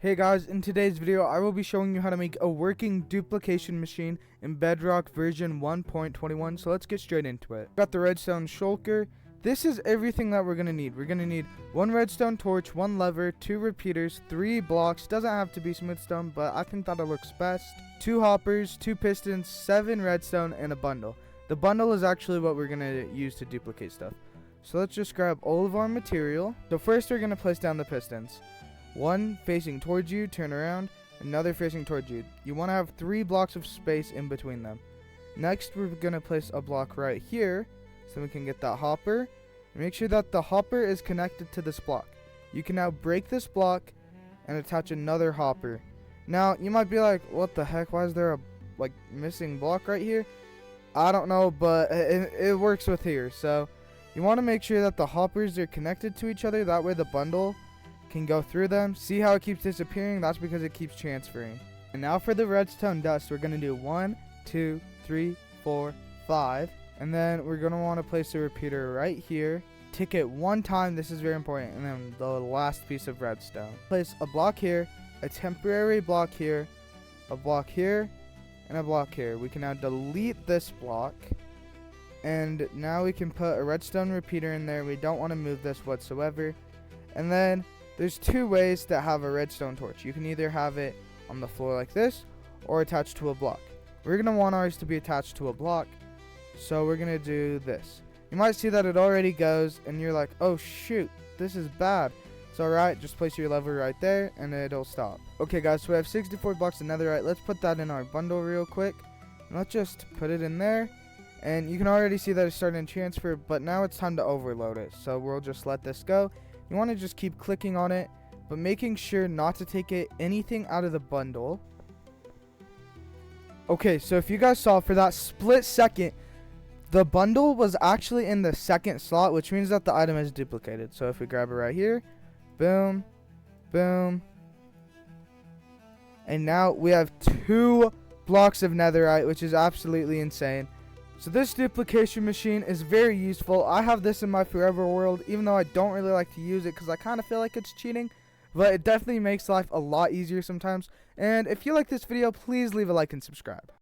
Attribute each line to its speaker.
Speaker 1: Hey guys, in today's video I will be showing you how to make a working duplication machine in Bedrock version 1.21, so let's get straight into it. Got the redstone shulker. This is everything that we're going to need. We're going to need one redstone torch, one lever, two repeaters, three blocks, doesn't have to be smooth stone, but I think that it looks best, two hoppers, two pistons, 7 redstone, and a bundle. The bundle is actually what we're going to use to duplicate stuff. So let's just grab all of our material. So first we're going to place down the pistons. One facing towards you, turn around, another facing towards you. You want to have 3 blocks of space in between them. Next, we're going to place a block right here so we can get that hopper. Make sure that the hopper is connected to this block. You can now break this block and attach another hopper. Now, you might be like, what the heck? Why is there a missing block right here? I don't know, but it works with here. So, you want to make sure that the hoppers are connected to each other. That way the bundle can go through them. See how it keeps disappearing? That's because it keeps transferring. And now for the redstone dust, we're going to do 1, 2, 3, 4, 5. And then we're going to want to place a repeater right here. Tick it 1 time. This is very important. And then the last piece of redstone. Place a block here, a temporary block here, a block here, and a block here. We can now delete this block. And now we can put a redstone repeater in there. We don't want to move this whatsoever. And then there's 2 ways to have a redstone torch. You can either have it on the floor like this or attached to a block. We're going to want ours to be attached to a block, so we're going to do this. You might see that it already goes and you're like, oh shoot, this is bad. It's alright, just place your lever right there and it'll stop. Okay guys, so we have 64 blocks of netherite. Let's put that in our bundle real quick. And let's just put it in there. And you can already see that it's starting to transfer, but now it's time to overload it. So we'll just let this go. You want to just keep clicking on it, but making sure not to take anything out of the bundle. Okay, so if you guys saw, for that split second, the bundle was actually in the second slot, which means that the item is duplicated. So if we grab it right here, boom, boom, and now we have 2 blocks of netherite, which is absolutely insane. So this duplication machine is very useful. I have this in my forever world, even though I don't really like to use it because I kind of feel like it's cheating. But it definitely makes life a lot easier sometimes. And if you like this video, please leave a like and subscribe.